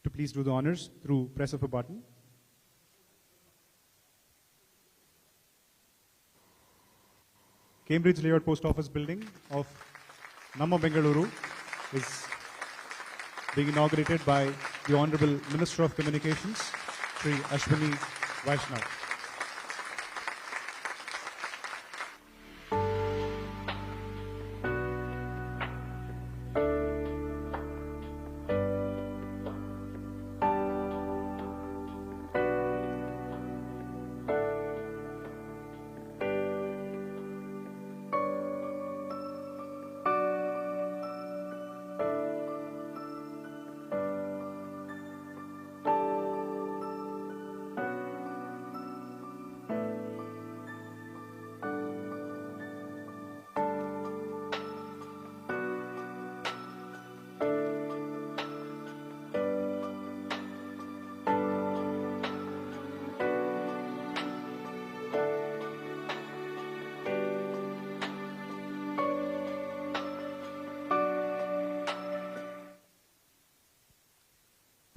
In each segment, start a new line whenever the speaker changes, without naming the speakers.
to please do the honors through press of a button. Cambridge Layout Post Office Building of Namma Bengaluru is being inaugurated by the Honorable Minister of Communications, Shri Ashwini Vaishnaw.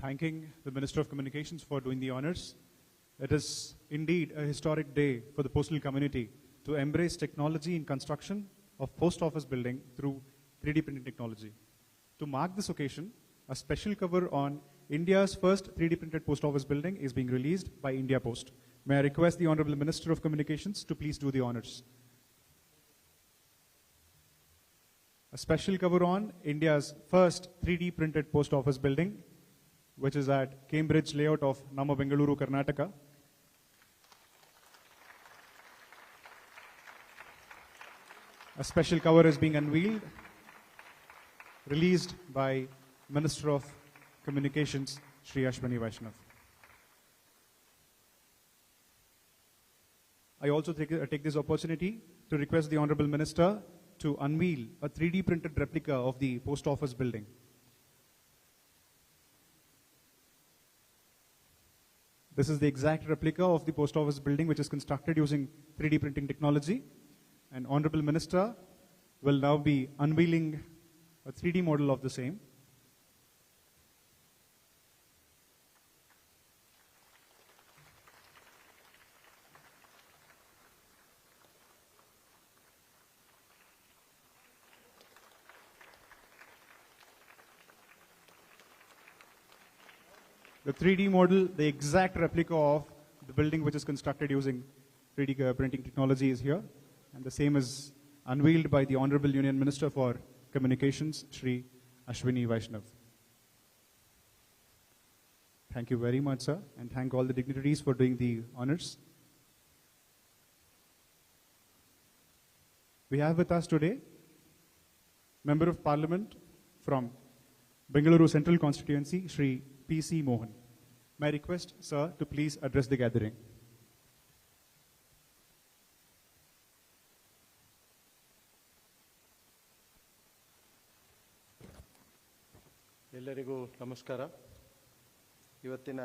Thanking the Minister of Communications for doing the honors. It is indeed a historic day for the postal community to embrace technology in construction of post office building through 3D printing technology. To mark this occasion, a special cover on India's first 3D printed post office building is being released by India Post. May I request the Honorable Minister of Communications to please do the honors. A special cover on India's first 3D printed post office building, which is at Cambridge Layout of Namma Bengaluru, Karnataka. A special cover is being unveiled, released by Minister of Communications, Shri Ashwini Vaishnaw. I also take this opportunity to request the Honorable Minister to unveil a 3D printed replica of the post office building. This is the exact replica of the post office building, which is constructed using 3D printing technology. And Honorable Minister will now be unveiling a 3D model of the same. The 3D model, the exact replica of the building which is constructed using 3D printing technology is here. And the same is unveiled by the Honorable Union Minister for Communications, Shri Ashwini Vaishnaw. Thank you very much, sir, and thank all the dignitaries for doing the honors. We have with us today Member of Parliament from Bengaluru Central Constituency, Shri P.C. Mohan. May I request, sir, to please address the gathering.
ಎಲ್ಲರಿಗೂ ನಮಸ್ಕಾರ. ಇವತ್ತಿನ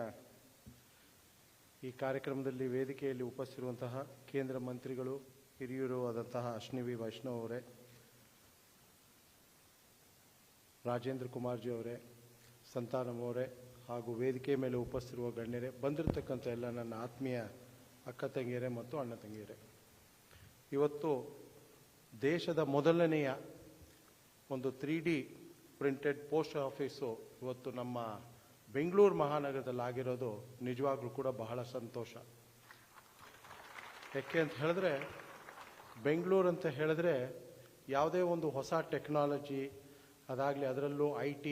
ಈ ಕಾರ್ಯಕ್ರಮದಲ್ಲಿ ವೇದಿಕೆಯಲ್ಲಿ ಉಪಸ್ಥಿತಿರುವಂತಹ ಕೇಂದ್ರ ಮಂತ್ರಿಗಳು, ಹಿರಿಯರು ಆದಂತಹ ಅಶ್ವಿನಿ ವೈಷ್ಣವ್ ಅವರೇ, ರಾಜೇಂದ್ರ ಕುಮಾರ್ಜಿ ಅವರೇ, ಸಂತಾನಮ್ ಅವರೇ, ಹಾಗೂ ವೇದಿಕೆ ಮೇಲೆ ಉಪಸ್ಥಿತಿರುವ ಗಣ್ಯರೇ, ಬಂದಿರತಕ್ಕಂಥ ಎಲ್ಲ ನನ್ನ ಆತ್ಮೀಯ ಅಕ್ಕ ತಂಗಿಯರೇ ಮತ್ತು ಅಣ್ಣ ತಂಗಿಯರೇ, ಇವತ್ತು ದೇಶದ ಮೊದಲನೆಯ ಒಂದು 3D ಪ್ರಿಂಟೆಡ್ ಪೋಸ್ಟ್ ಆಫೀಸು ಇವತ್ತು ನಮ್ಮ ಬೆಂಗಳೂರು ಮಹಾನಗರದಲ್ಲಿ ಆಗಿರೋದು ನಿಜವಾಗ್ಲೂ ಕೂಡ ಬಹಳ ಸಂತೋಷ. ಯಾಕೆ ಅಂತ ಹೇಳಿದ್ರೆ, ಬೆಂಗಳೂರು ಅಂತ ಹೇಳಿದ್ರೆ ಯಾವುದೇ ಒಂದು ಹೊಸ ಟೆಕ್ನಾಲಜಿ ಅದಾಗಲಿ, ಅದರಲ್ಲೂ IT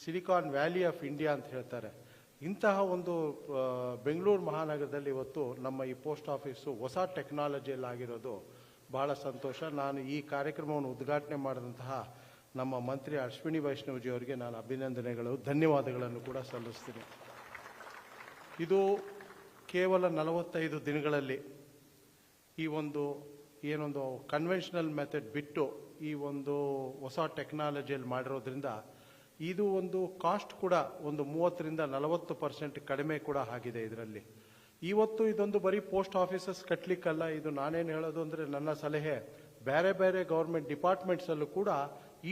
silicon valley of India ಅಂತ ಹೇಳ್ತಾರೆ. ಇಂತಹ ಒಂದು ಬೆಂಗಳೂರು ಮಹಾನಗರದಲ್ಲಿ ಇವತ್ತು ನಮ್ಮ ಈ ಪೋಸ್ಟ್ ಆಫೀಸು ಹೊಸ ಟೆಕ್ನಾಲಜಿಯಲ್ಲಿ ಆಗಿರೋದು ಬಹಳ ಸಂತೋಷ. ನಾನು ಈ ಕಾರ್ಯಕ್ರಮವನ್ನು ಉದ್ಘಾಟನೆ ಮಾಡಿದಂತಹ ನಮ್ಮ ಮಂತ್ರಿ ಅಶ್ವಿನಿ ವೈಷ್ಣವ್ಜಿ ಅವರಿಗೆ ನಾನು ಅಭಿನಂದನೆಗಳು, ಧನ್ಯವಾದಗಳನ್ನು ಕೂಡ ಸಲ್ಲಿಸ್ತೀನಿ. ಇದು ಕೇವಲ 45 ದಿನಗಳಲ್ಲಿ ಈ ಒಂದು ಏನೊಂದು ಕನ್ವೆನ್ಷನಲ್ ಮೆಥಡ್ ಬಿಟ್ಟು ಈ ಒಂದು ಹೊಸ ಟೆಕ್ನಾಲಜಿಯಲ್ಲಿ ಮಾಡಿರೋದ್ರಿಂದ ಇದು ಒಂದು ಕಾಸ್ಟ್ ಕೂಡ ಒಂದು 30% to 40% ಕಡಿಮೆ ಕೂಡ ಆಗಿದೆ ಇದರಲ್ಲಿ. ಇವತ್ತು ಇದೊಂದು ಬರೀ ಪೋಸ್ಟ್ ಆಫೀಸಸ್ ಕಟ್ಟಲಿಕ್ಕಲ್ಲ, ಇದು ನಾನೇನು ಹೇಳೋದು ಅಂದರೆ, ನನ್ನ ಸಲಹೆ ಬೇರೆ ಬೇರೆ ಗೌರ್ಮೆಂಟ್ ಡಿಪಾರ್ಟ್ಮೆಂಟ್ಸಲ್ಲೂ ಕೂಡ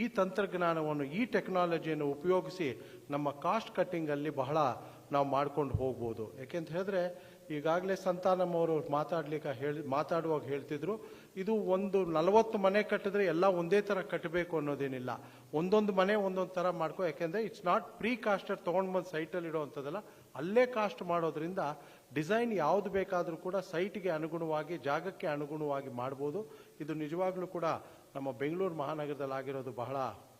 ಈ ತಂತ್ರಜ್ಞಾನವನ್ನು, ಈ ಟೆಕ್ನಾಲಜಿಯನ್ನು ಉಪಯೋಗಿಸಿ ನಮ್ಮ ಕಾಸ್ಟ್ ಕಟ್ಟಿಂಗಲ್ಲಿ ಬಹಳ ನಾವು ಮಾಡ್ಕೊಂಡು ಹೋಗ್ಬೋದು. ಯಾಕೆಂತ ಹೇಳಿದ್ರೆ ಈಗಾಗಲೇ ಸಂತಾನಮ್ ಅವರು ಮಾತಾಡುವಾಗ ಹೇಳ್ತಿದ್ರು, ಇದು ಒಂದು 40 ಮನೆ ಕಟ್ಟಿದ್ರೆ ಎಲ್ಲ ಒಂದೇ ಥರ ಕಟ್ಟಬೇಕು ಅನ್ನೋದೇನಿಲ್ಲ. ಒಂದೊಂದು ಮನೆ ಒಂದೊಂದು ಥರ ಮಾಡ್ಕೋ. ಯಾಕೆಂದರೆ ಇಟ್ಸ್ ನಾಟ್ ಪ್ರೀ ಕಾಸ್ಟೆಡ್ ತೊಗೊಂಡು ಬಂದು ಸೈಟಲ್ಲಿ ಇಡೋವಂಥದ್ದಲ್ಲ, ಅಲ್ಲೇ ಕಾಸ್ಟ್ ಮಾಡೋದ್ರಿಂದ ಡಿಸೈನ್ ಯಾವುದು ಬೇಕಾದರೂ ಕೂಡ ಸೈಟ್ಗೆ ಅನುಗುಣವಾಗಿ, ಜಾಗಕ್ಕೆ ಅನುಗುಣವಾಗಿ ಮಾಡ್ಬೋದು. ಇದು ನಿಜವಾಗ್ಲೂ ಕೂಡ ನಮ್ಮ ಬೆಂಗಳೂರು ಮಹಾನಗರದಲ್ಲಿ ಆಗಿರೋದು ಬಹಳ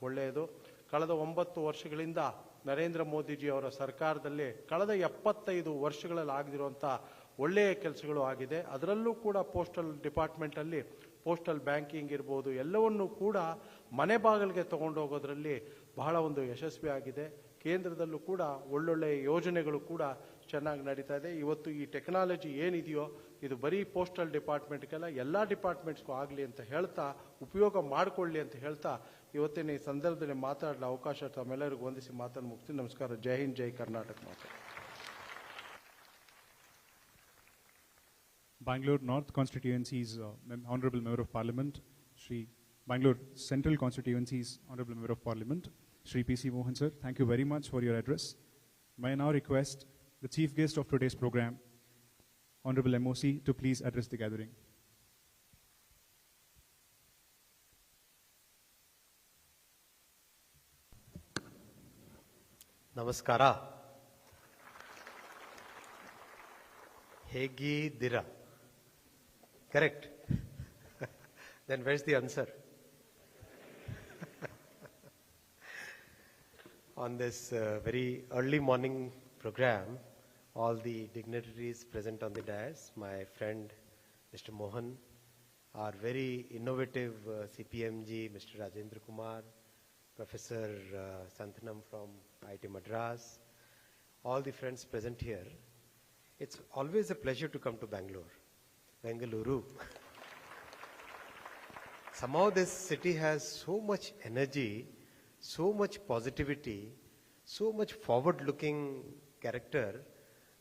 ಒಳ್ಳೆಯದು. ಕಳೆದ 9 ವರ್ಷಗಳಿಂದ ನರೇಂದ್ರ ಮೋದಿಜಿ ಅವರ ಸರ್ಕಾರದಲ್ಲಿ ಕಳೆದ 75 ವರ್ಷಗಳಲ್ಲಿ ಆಗದಿರುವಂಥ ಒಳ್ಳೆಯ ಕೆಲಸಗಳು ಆಗಿದೆ. ಅದರಲ್ಲೂ ಕೂಡ ಪೋಸ್ಟಲ್ ಡಿಪಾರ್ಟ್ಮೆಂಟಲ್ಲಿ ಪೋಸ್ಟಲ್ ಬ್ಯಾಂಕಿಂಗ್ ಇರ್ಬೋದು, ಎಲ್ಲವನ್ನೂ ಕೂಡ ಮನೆ ಬಾಗಿಲಿಗೆ ತಗೊಂಡೋಗೋದ್ರಲ್ಲಿ ಬಹಳ ಒಂದು ಯಶಸ್ವಿ ಆಗಿದೆ. ಕೇಂದ್ರದಲ್ಲೂ ಕೂಡ ಒಳ್ಳೊಳ್ಳೆಯ ಯೋಜನೆಗಳು ಕೂಡ ಚೆನ್ನಾಗಿ ನಡೀತಾ ಇದೆ. ಇವತ್ತು ಈ ಟೆಕ್ನಾಲಜಿ ಏನಿದೆಯೋ ಇದು ಬರೀ ಪೋಸ್ಟಲ್ ಡಿಪಾರ್ಟ್ಮೆಂಟ್ಗೆಲ್ಲ, ಎಲ್ಲ ಡಿಪಾರ್ಟ್ಮೆಂಟ್ಸ್ಗೂ ಆಗಲಿ ಅಂತ ಹೇಳ್ತಾ, ಉಪಯೋಗ ಮಾಡಿಕೊಳ್ಳಿ ಅಂತ ಹೇಳ್ತಾ ಇವತ್ತಿನ ಈ ಸಂದರ್ಭದಲ್ಲಿ ಮಾತಾಡಲು ಅವಕಾಶ ತಮ್ಮೆಲ್ಲರಿಗೂ ವಂದಿಸಿ ಮಾತನ್ನು ಮುಗಿಸ್ತೀನಿ. ನಮಸ್ಕಾರ. ಜೈ ಹಿಂದ್, ಜೈ Karnataka.
Bangalore North Constituency's Honorable Member of Parliament, Shri Bangalore Central Constituency's Honorable Member of Parliament, Shri P.C. Mohan sir, thank you very much for your address. May I now request the chief guest of today's program, Honorable MOC, to please address the gathering.
Namaskara. Hegidira. Correct. Then where's the answer? On this very early morning program, all the dignitaries present on the dais, my friend Mr. Mohan, our very innovative CPMG, Mr. Rajendra Kumar, Professor Santhanam from IIT Madras, all the friends present here. It's always a pleasure to come to Bengaluru. Somehow this city has so much energy, so much positivity, so much forward-looking character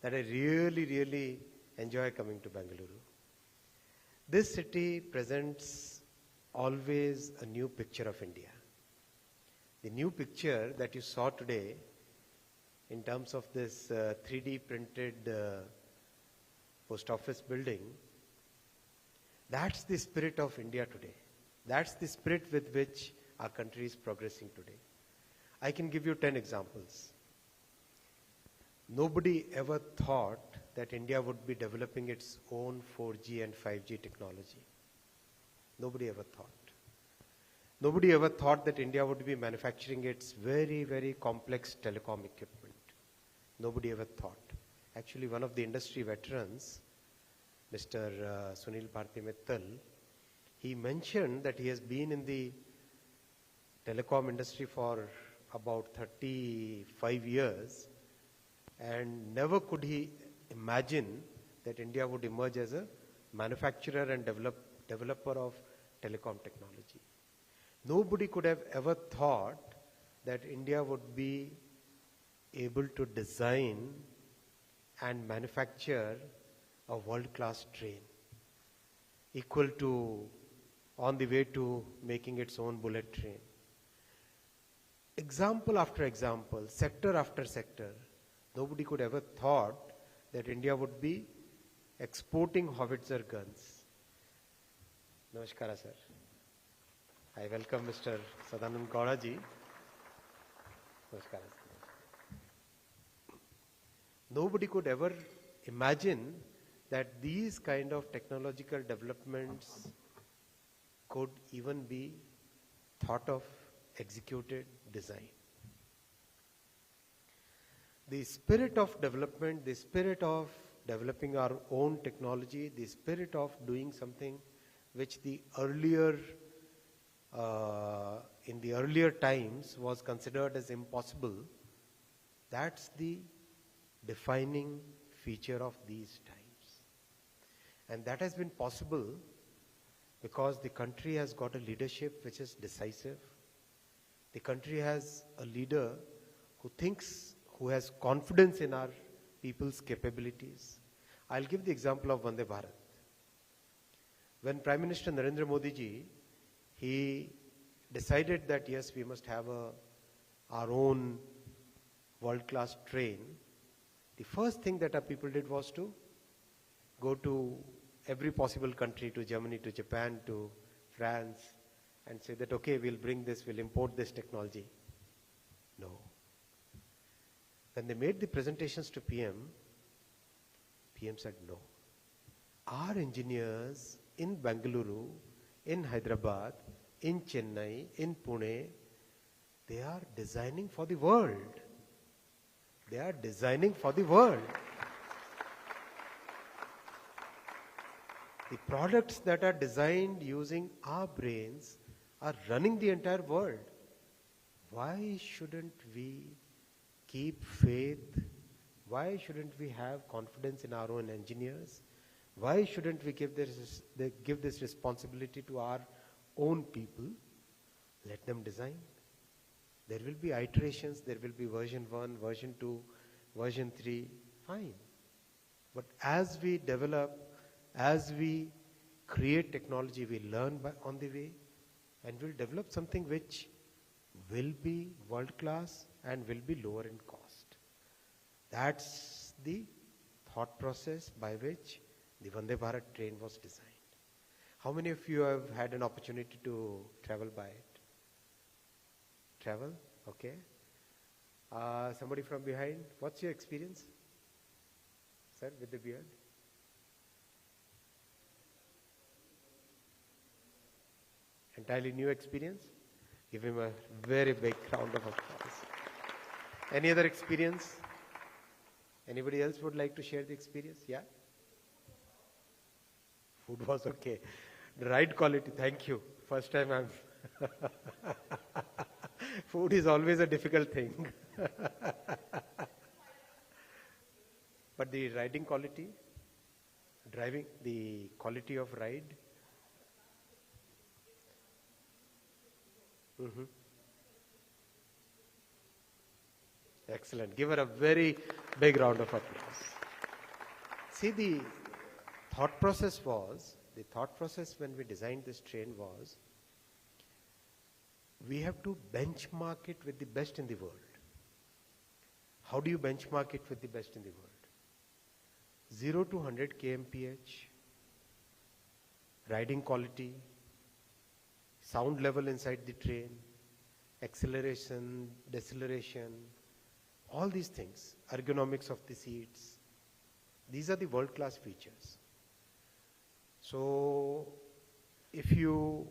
that I really enjoy coming to Bengaluru. This city presents always a new picture of India. The new picture that you saw today in terms of this 3D printed post office building, that's the spirit of India today. That's the spirit with which our country is progressing today. I can give you 10 examples. Nobody ever thought that India would be developing its own 4G and 5G technology. Nobody ever thought. Nobody ever thought that India would be manufacturing its very complex telecom equipment. Nobody ever thought. Actually, one of the industry veterans, Mr. Sunil Bharti Mittal, he mentioned that he has been in the telecom industry for about 35 years and never could he imagine that India would emerge as a manufacturer and developer of telecom technology. Nobody could have ever thought that India would be able to design and manufacture a world-class train equal to, on the way to making its own bullet train. Example after example, sector after sector, nobody could ever thought that India would be exporting howitzer guns. Namaskara, sir. I welcome Mr. Sadanand Gowda ji. Namaskara. Nobody could ever imagine that these kind of technological developments could even be thought of, executed, designed. The spirit of development, the spirit of developing our own technology, the spirit of doing something which in the earlier times was considered as impossible, that's the defining feature of these times. And that has been possible because the country has got a leadership which is decisive. The country has a leader who thinks, who has confidence in our people's capabilities. I'll give the example of Vande Bharat. When Prime Minister Narendra Modi ji, he decided that yes, we must have our own world-class train, the first thing that our people did was to go to every possible country, to Germany, to Japan, to France, and say that, okay, we'll bring this, we'll import this technology. No. When they made the presentations to PM said no. Our engineers in Bengaluru, in Hyderabad, in Chennai, in Pune, they are designing for the world. They are designing for the world. The products that are designed using our brains are running the entire world. Why shouldn't we keep faith? Why shouldn't we have confidence in our own engineers? Why shouldn't we give this responsibility to our own people? Let them design. There will be iterations, there will be version 1, version 2, version 3, fine. But as we develop, as we create technology, we learn on the way, and we'll develop something which will be world-class and will be lower in cost. That's the thought process by which the Vande Bharat train was designed. How many of you have had an opportunity to travel by it? Travel? Okay. Somebody from behind, what's your experience? Sir, with the beard? Entirely new experience? Give him a very big round of applause. Any other experience? Anybody else would like to share the experience? Yeah? Food was okay. The right quality, thank you. First time I'm... Food is always a difficult thing. But the riding quality, the quality of ride. Mm-hmm. Excellent. Give her a very big round of applause. See, the thought process when we designed this train was, we have to benchmark it with the best in the world. How do you benchmark it with the best in the world? 0 to 100 kmph, riding quality, sound level inside the train, acceleration, deceleration, all these things, ergonomics of the seats. These are the world-class features. So, if you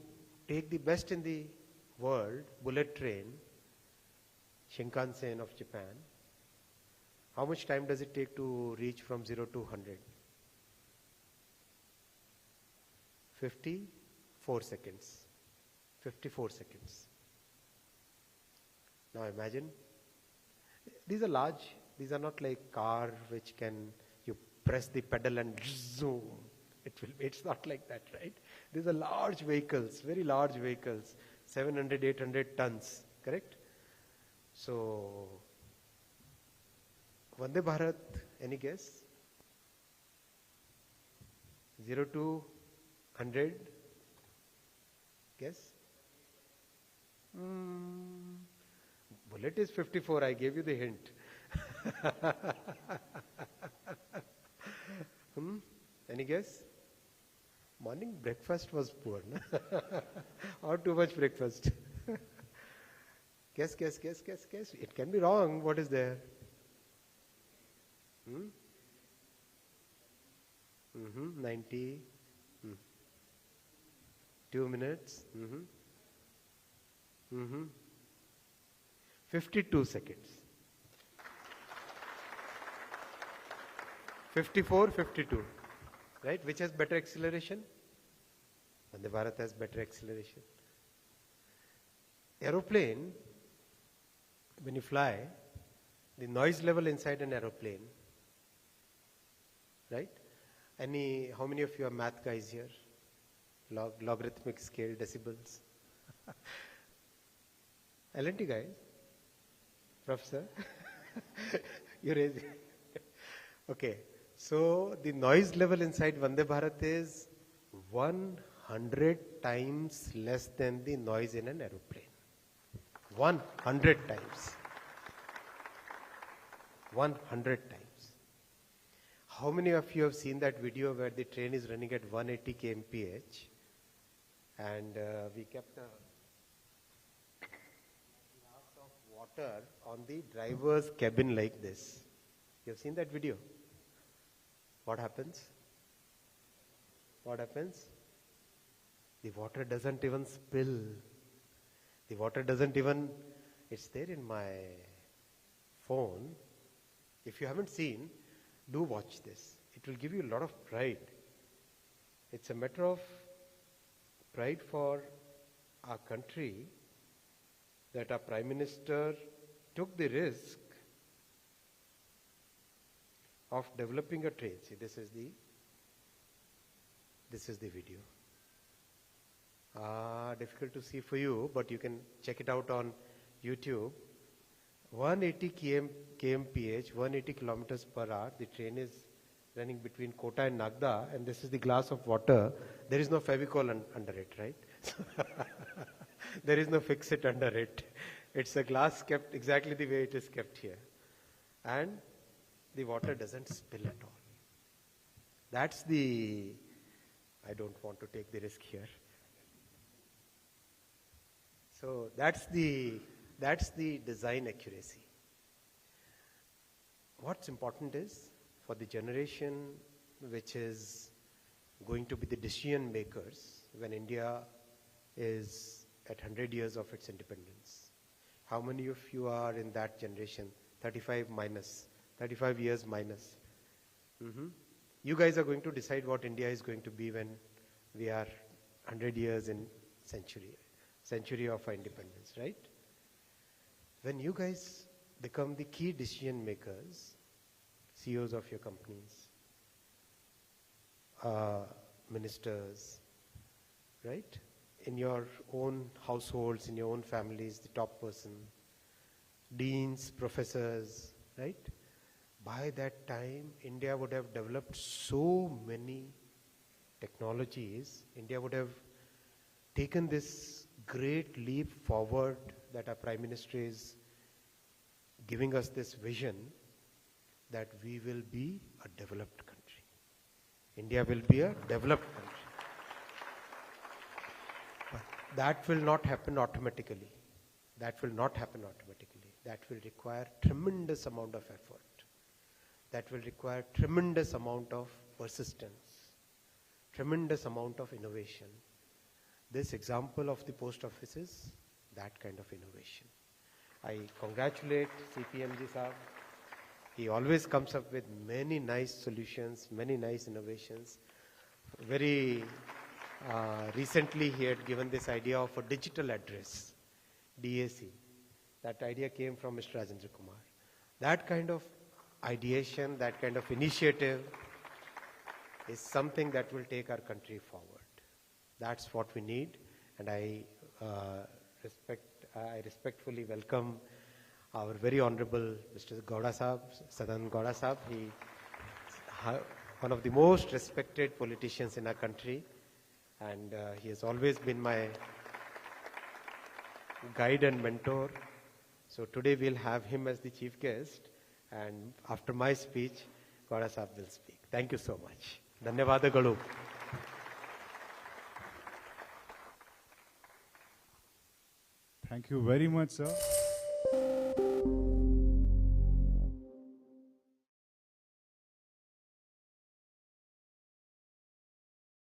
take the best in the world, bullet train, Shinkansen of Japan, how much time does it take to reach from 0 to 100? 54 seconds. 54 seconds. Now imagine, these are large, these are not like car which you press the pedal and zoom. It's not like that, right? These are large vehicles, very large vehicles, 700, 800 tons, correct? So, Vande Bharat, any guess? 0 to 100? Guess? Bullet is 54, I gave you the hint. Any guess? Morning breakfast was poor, no? Or too much breakfast. Guess. It can be wrong. What is there? 90. 2 minutes. 52 seconds. 54, 52. Right? Which has better acceleration? Vande Bharat has better acceleration. Aeroplane, when you fly, the noise level inside an aeroplane, right? How many of you are math guys here? Logarithmic scale, decibels. L&T guys? Professor? You're raising. Okay. So the noise level inside Vande Bharat is 100 100 times less than the noise in an aeroplane. 100 times. 100 times. How many of you have seen that video where the train is running at 180 kmph and we kept a glass of water on the driver's cabin like this? You have seen that video? What happens? What happens? The water doesn't even spill. The water doesn't even, it's there in my phone. If you haven't seen, do watch this. It will give you a lot of pride. It's a matter of pride for our country that our Prime Minister took the risk of developing a train. See, this is the video. Difficult to see for you, but you can check it out on YouTube. 180 kmph, 180 kilometers per hour. The train is running between Kota and Nagda, and this is the glass of water. There is no Fevicol under it, right? There is no fix-it under it. It's a glass kept exactly the way it is kept here. And the water doesn't spill at all. That's the, I don't want to take the risk here. So that's the design accuracy. What's important is for the generation which is going to be the decision makers when India is at 100 years of its independence. How many of you are in that generation? 35 years minus. You guys are going to decide what India is going to be when we are 100 years in century of our independence, right? When you guys become the key decision makers, CEOs of your companies, ministers, right? In your own households, in your own families, the top person, deans, professors, right? By that time, India would have developed so many technologies. India would have taken this great leap forward that our Prime Minister is giving us this vision that we will be a developed country. India will be a developed country. But that will not happen automatically. That will not happen automatically. That will require tremendous amount of effort. That will require tremendous amount of persistence, tremendous amount of innovation. This example of the post office is that kind of innovation. I congratulate CPMG Saab. He always comes up with many nice solutions, many nice innovations. Very recently he had given this idea of a digital address, DAC. That idea came from Mr. Rajendra Kumar. That kind of ideation, that kind of initiative is something that will take our country forward. That's what we need, and I respectfully welcome our very honorable Mr. Gowda Saab, Sadan Gowda Saab. He one of the most respected politicians in our country, and he has always been my guide and mentor. So today we'll have him as the chief guest, and after my speech, Gowda Saab will speak. Thank you so much. Dhanyavadagalu.
Thank you very much, sir.